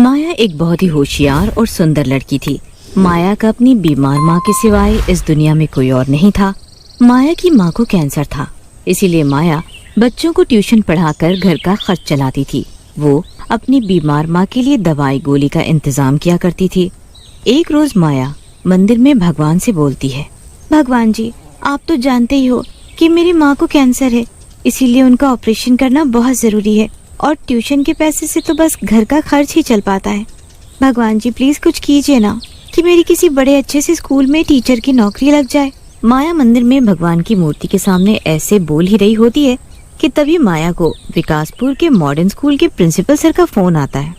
माया एक बहुत ही होशियार और सुंदर लड़की थी। माया का अपनी बीमार माँ के सिवाय इस दुनिया में कोई और नहीं था। माया की माँ को कैंसर था, इसीलिए माया बच्चों को ट्यूशन पढ़ाकर घर का खर्च चलाती थी। वो अपनी बीमार माँ के लिए दवाई गोली का इंतजाम किया करती थी। एक रोज माया मंदिर में भगवान से बोलती है, भगवान जी, आप तो जानते ही हो कि मेरी माँ को कैंसर है, इसीलिए उनका ऑपरेशन करना बहुत जरूरी है और ट्यूशन के पैसे से तो बस घर का खर्च ही चल पाता है। भगवान जी प्लीज कुछ कीजिए ना कि मेरी किसी बड़े अच्छे से स्कूल में टीचर की नौकरी लग जाए। माया मंदिर में भगवान की मूर्ति के सामने ऐसे बोल ही रही होती है कि तभी माया को विकासपुर के मॉडर्न स्कूल के प्रिंसिपल सर का फोन आता है।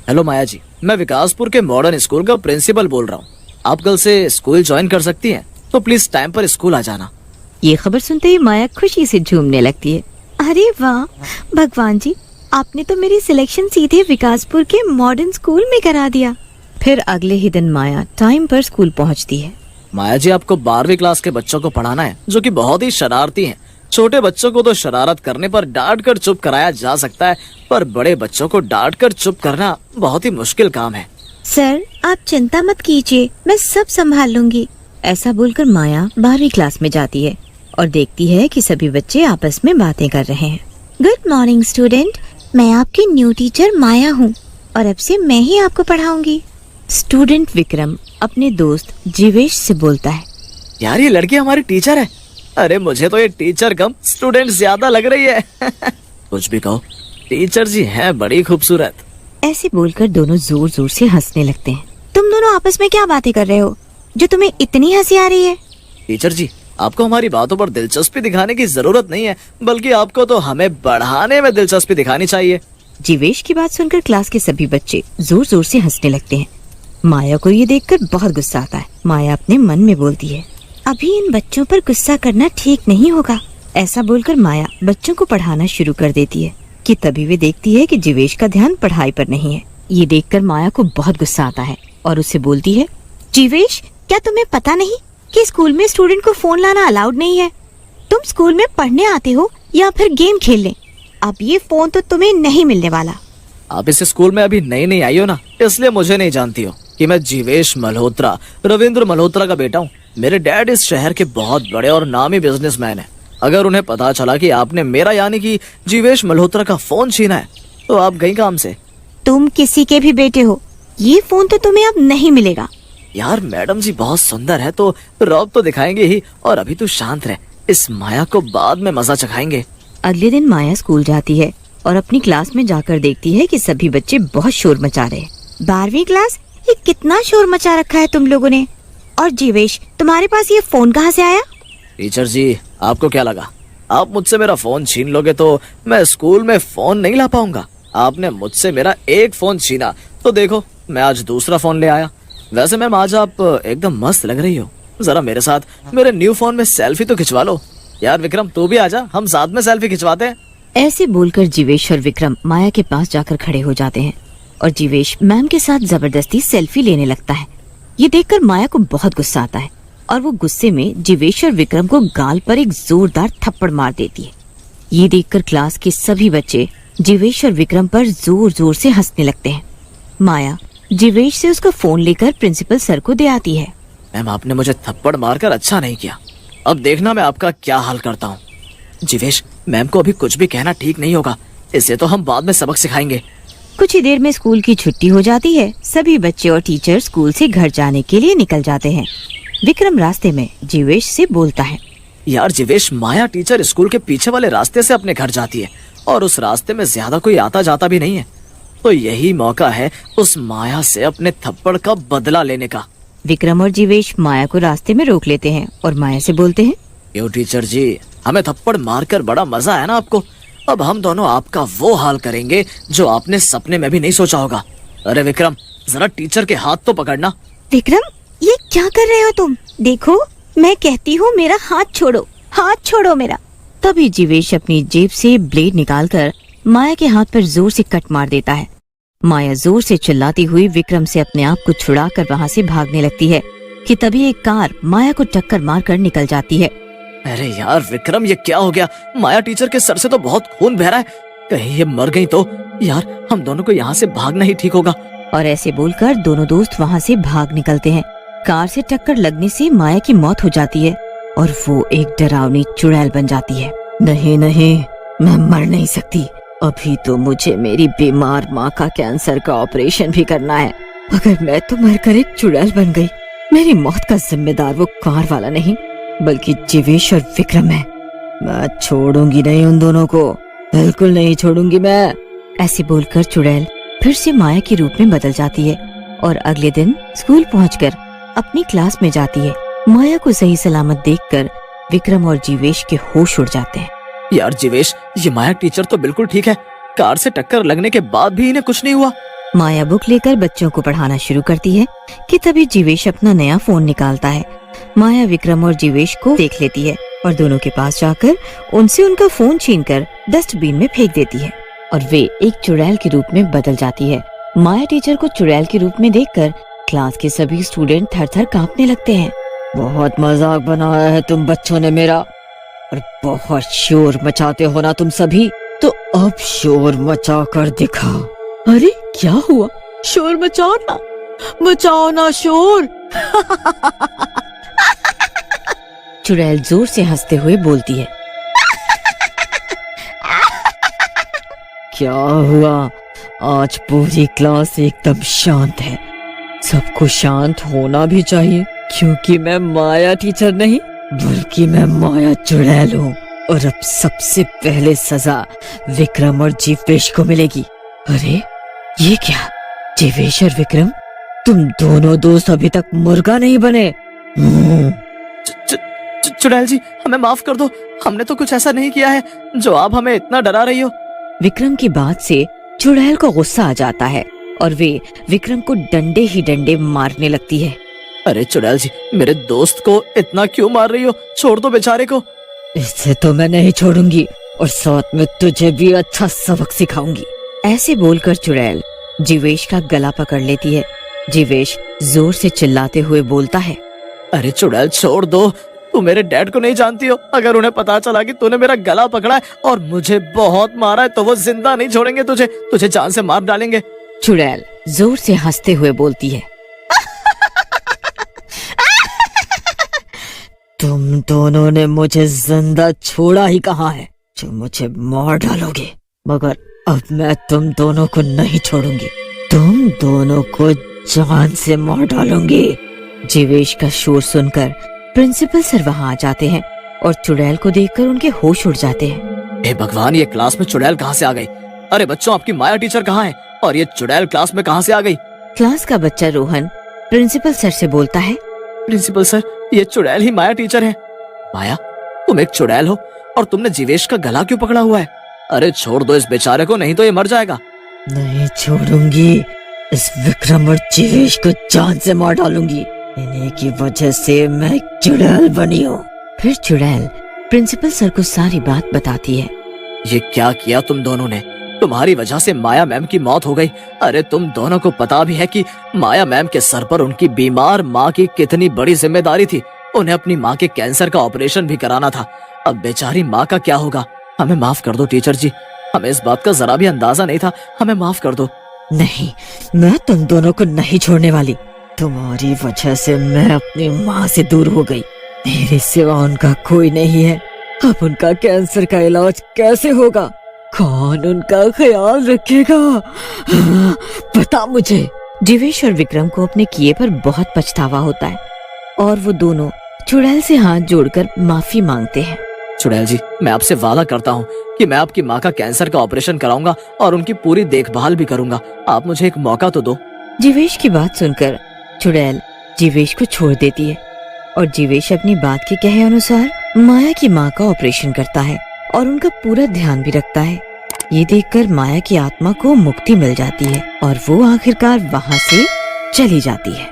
हेलो माया जी, मैं विकासपुर के मॉडर्न स्कूल का प्रिंसिपल बोल रहा हूँ। आप कल से स्कूल ज्वाइन कर सकती हैं, तो प्लीज टाइम पर स्कूल आ जाना। ये खबर सुनते ही माया खुशी से झूमने लगती है। अरे वाह भगवान जी, आपने तो मेरी सिलेक्शन सीधे विकासपुर के मॉडर्न स्कूल में करा दिया। फिर अगले ही दिन माया टाइम पर स्कूल पहुंचती है। माया जी, आपको 12वीं क्लास के बच्चों को पढ़ाना है जो कि बहुत ही शरारती हैं। छोटे बच्चों को तो शरारत करने पर डांट कर चुप कराया जा सकता है, पर बड़े बच्चों को डांट कर चुप करना बहुत ही मुश्किल काम है। सर आप चिंता मत कीजिए, मैं सब संभाल लूंगी। ऐसा बोलकर माया 12वीं क्लास में जाती है और देखती है कि सभी बच्चे आपस में बातें कर रहे हैं। गुड मॉर्निंग स्टूडेंट, मैं आपकी न्यू टीचर माया हूँ और अब से मैं ही आपको पढ़ाऊंगी। स्टूडेंट विक्रम अपने दोस्त जीवेश से बोलता है, यार ये लड़की हमारी टीचर है। अरे मुझे तो ये टीचर कम स्टूडेंट ज्यादा लग रही है। कुछ भी कहो, टीचर जी हैं बड़ी खूबसूरत। ऐसे बोलकर दोनों जोर जोर से हंसने लगते हैं। तुम दोनों आपस में क्या बातें कर रहे हो जो तुम्हें इतनी हंसी आ रही है? टीचर जी, आपको हमारी बातों पर दिलचस्पी दिखाने की जरूरत नहीं है, बल्कि आपको तो हमें बढ़ाने में दिलचस्पी दिखानी चाहिए। जीवेश की बात सुनकर क्लास के सभी बच्चे जोर जोर से हंसने लगते हैं। माया को ये देखकर बहुत गुस्सा आता है। माया अपने मन में बोलती है, अभी इन बच्चों पर गुस्सा करना ठीक नहीं होगा। ऐसा बोलकर माया बच्चों को पढ़ाना शुरू कर देती है कि तभी वे देखती है कि जीवेश का ध्यान पढ़ाई पर नहीं है। ये देखकर माया को बहुत गुस्सा आता है और उससे बोलती है, जीवेश, क्या तुम्हें पता नहीं कि स्कूल में स्टूडेंट को फोन लाना अलाउड नहीं है? तुम स्कूल में पढ़ने आते हो या फिर गेम खेलने? अब ये फोन तो तुम्हें नहीं मिलने वाला। आप इस स्कूल में अभी नई आई हो ना, इसलिए मुझे नहीं जानती हो कि मैं जीवेश मल्होत्रा, रविंद्र मल्होत्रा का बेटा हूँ। मेरे डैड इस शहर के बहुत बड़े और नामी बिजनेसमैन हैं। अगर उन्हें पता चला कि आपने मेरा यानी कि जीवेश मल्होत्रा का फोन छीना है, तो आप गई काम से। तुम किसी के भी बेटे हो, ये फोन तो तुम्हें अब नहीं मिलेगा। यार मैडम जी बहुत सुंदर है तो रौब तो दिखाएंगे ही, और अभी तू शांत रह, इस माया को बाद में मजा चखाएंगे। अगले दिन माया स्कूल जाती है और अपनी क्लास में जाकर देखती है कि सभी बच्चे बहुत शोर मचा रहे हैं। 12वीं क्लास, ये कितना शोर मचा रखा है तुम लोगों ने। और जीवेश, तुम्हारे पास ये फोन कहाँ से आया? टीचर जी, आपको क्या लगा आप मुझसे मेरा फोन छीन लोगे तो मैं स्कूल में फोन नहीं ला पाऊंगा? आपने मुझसे मेरा एक फोन छीना तो देखो मैं आज दूसरा फोन ले आया। वैसे मैम आज आप एकदम मस्त लग रही हो, जरा मेरे साथ मेरे न्यू फोन में सेल्फी तो खिंचवा लो। यार विक्रम, तू भी आजा, हम साथ में सेल्फी खिंचवाते हैं। ऐसे बोलकर जीवेश और विक्रम माया के पास जाकर खड़े हो जाते हैं और जीवेश मैम के साथ जबरदस्ती सेल्फी लेने लगता है। ये देखकर माया को बहुत गुस्सा आता है और वो गुस्से में जीवेश और विक्रम को गाल पर एक जोरदार थप्पड़ मार देती है। ये देखकर क्लास के सभी बच्चे जीवेश और विक्रम पर जोर जोर से हंसने लगते हैं। माया जीवेश से उसका फोन लेकर प्रिंसिपल सर को दे आती है। मैम, आपने मुझे थप्पड़ मारकर अच्छा नहीं किया, अब देखना मैं आपका क्या हाल करता हूँ। जीवेश, मैम को अभी कुछ भी कहना ठीक नहीं होगा, इसे तो हम बाद में सबक सिखाएंगे। कुछ ही देर में स्कूल की छुट्टी हो जाती है। सभी बच्चे और टीचर स्कूल से घर जाने के लिए निकल जाते हैं। विक्रम रास्ते में जीवेश से बोलता है, यार जीवेश, माया टीचर स्कूल के पीछे वाले रास्ते से अपने घर जाती है और उस रास्ते में ज्यादा कोई आता जाता भी नहीं है, तो यही मौका है उस माया से अपने थप्पड़ का बदला लेने का। विक्रम और जीवेश माया को रास्ते में रोक लेते हैं और माया से बोलते हैं, क्यों टीचर जी, हमें थप्पड़ मारकर बड़ा मजा आया ना आपको, अब हम दोनों आपका वो हाल करेंगे जो आपने सपने में भी नहीं सोचा होगा। अरे विक्रम, जरा टीचर के हाथ तो पकड़ना। विक्रम, ये क्या कर रहे हो तुम? देखो मैं कहती हूँ मेरा हाथ छोड़ो, हाथ छोड़ो मेरा। तभी जीवेश अपनी जेब से ब्लेड निकालकर माया के हाथ पर जोर से कट मार देता है। माया जोर से चिल्लाती हुई विक्रम से अपने आप को छुड़ाकर वहाँ से भागने लगती है कि तभी एक कार माया को टक्कर मारकर निकल जाती है। अरे यार विक्रम, ये क्या हो गया? माया टीचर के सर से तो बहुत खून बह रहा है, कहीं ये मर गई तो? यार हम दोनों को यहाँ से भागना ही ठीक होगा। और ऐसे बोलकर दोनों दोस्त वहाँ से भाग निकलते हैं। कार से टक्कर लगने से माया की मौत हो जाती है और वो एक डरावनी चुड़ैल बन जाती है। नहीं नहीं, मैं मर नहीं सकती। अभी तो मुझे मेरी बीमार माँ का कैंसर का ऑपरेशन भी करना है। अगर मैं तो मरकर एक चुड़ैल बन गई, मेरी मौत का जिम्मेदार वो कार वाला नहीं बल्कि जीवेश और विक्रम है। मैं छोड़ूंगी नहीं उन दोनों को, बिल्कुल नहीं छोड़ूंगी मैं। ऐसे बोलकर चुड़ैल फिर से माया के रूप में बदल जाती है और अगले दिन स्कूल पहुंचकर अपनी क्लास में जाती है। माया को सही सलामत देखकर विक्रम और जीवेश के होश उड़ जाते हैं। यार जीवेश, ये माया टीचर तो बिल्कुल ठीक है। कार से टक्कर लगने के बाद भी इन्हें कुछ नहीं हुआ। माया बुक लेकर बच्चों को पढ़ाना शुरू करती है कि तभी जीवेश अपना नया फोन निकालता है। माया विक्रम और जीवेश को देख लेती है और दोनों के पास जाकर उनसे उनका फोन छीनकर डस्टबिन में फेंक देती है और वे एक चुड़ैल के रूप में बदल जाती है। माया टीचर को चुड़ैल के रूप में देखकर क्लास के सभी स्टूडेंट थर थर कांपने लगते हैं। बहुत मजाक बनाया है तुम बच्चों ने मेरा, और बहुत शोर मचाते हो ना तुम सभी, तो अब शोर मचा कर दिखाओ। अरे क्या हुआ? शोर मचाओ ना, मचाओ ना शोर। चुड़ैल जोर से हंसते हुए बोलती है। क्या हुआ? आज पूरी क्लास एकदम शांत है। सबको शांत होना भी चाहिए क्योंकि मैं माया टीचर नहीं बल्कि मैं माया चुड़ैल हूँ। और अब सबसे पहले सजा विक्रम और जीवेश को मिलेगी। अरे ये क्या? जीवेश और विक्रम, तुम दोनों दोस्त अभी तक मुर्गा नहीं बने। चुड़ैल जी, हमें माफ कर दो। हमने तो कुछ ऐसा नहीं किया है जो आप हमें इतना डरा रही हो। विक्रम की बात से चुड़ैल को गुस्सा आ जाता है और वे विक्रम को डंडे ही डंडे मारने लगती है। अरे चुड़ैल जी, मेरे दोस्त को इतना क्यों मार रही हो? छोड़ दो बेचारे को। इसे तो मैं नहीं छोड़ूंगी और साथ में तुझे भी अच्छा सबक सिखाऊंगी। ऐसे बोलकर चुड़ैल जीवेश का गला पकड़ लेती है। जीवेश जोर से चिल्लाते हुए बोलता है। अरे चुड़ैल, छोड़ दो। तू मेरे डैड को नहीं जानती हो। अगर उन्हें पता चला कि तूने मेरा गला पकड़ा है और मुझे बहुत मारा है तो वो जिंदा नहीं छोड़ेंगे तुझे जान से मार डालेंगे। चुड़ैल जोर से हंसते हुए बोलती है। तुम दोनों ने मुझे जिंदा छोड़ा ही कहाँ है जो मुझे मार डालोगे, मगर अब मैं तुम दोनों को नहीं छोड़ूंगी। तुम दोनों को जान से मार डालूंगी। जीवेश का शोर सुनकर प्रिंसिपल सर वहाँ आ जाते हैं और चुड़ैल को देखकर उनके होश उड़ जाते हैं। हे भगवान, ये क्लास में चुड़ैल कहाँ से आ गई? अरे बच्चों, आपकी माया टीचर कहाँ है और ये चुड़ैल क्लास में कहाँ से आ गई? क्लास का बच्चा रोहन प्रिंसिपल सर से बोलता है। प्रिंसिपल सर, ये चुड़ैल ही माया टीचर है। माया, तुम एक चुड़ैल हो और तुमने जीवेश का गला क्यों पकड़ा हुआ है? अरे छोड़ दो इस बेचारे को, नहीं तो ये मर जाएगा। नहीं छोड़ूंगी। इस विक्रम और जीवेश को जान से मार डालूंगी। इन्हीं की वजह से मैं चुड़ैल बनी हूँ। फिर चुड़ैल प्रिंसिपल सर को सारी बात बताती है। ये क्या किया तुम दोनों ने? तुम्हारी वजह से माया मैम की मौत हो गई। अरे तुम दोनों को पता भी है कि माया मैम के सर पर उनकी बीमार माँ की कितनी बड़ी जिम्मेदारी थी। उन्हें अपनी माँ के कैंसर का ऑपरेशन भी कराना था। अब बेचारी माँ का क्या होगा? हमें माफ कर दो टीचर जी, हमें इस बात का जरा भी अंदाजा नहीं था। हमें माफ कर दो। नहीं, मैं तुम दोनों को नहीं छोड़ने वाली। तुम्हारी वजह से मैं अपनी माँ से दूर हो गई। मेरे सिवा उनका कोई नहीं है। अब उनका कैंसर का इलाज कैसे होगा? कौन उनका ख्याल रखेगा? पता मुझे। जीवेश और विक्रम को अपने किए पर बहुत पछतावा होता है और वो दोनों चुड़ैल से हाथ जोड़कर माफी मांगते हैं। चुड़ैल जी, मैं आपसे वादा करता हूँ कि मैं आपकी माँ का कैंसर का ऑपरेशन कराऊंगा और उनकी पूरी देखभाल भी करूंगा। आप मुझे एक मौका तो दो। जीवेश की बात सुनकर चुड़ैल जीवेश को छोड़ देती है और जीवेश अपनी बात के कहे अनुसार माया की माँ का ऑपरेशन करता है और उनका पूरा ध्यान भी रखता है। ये देखकर माया की आत्मा को मुक्ति मिल जाती है और वो आखिरकार वहाँ से चली जाती है।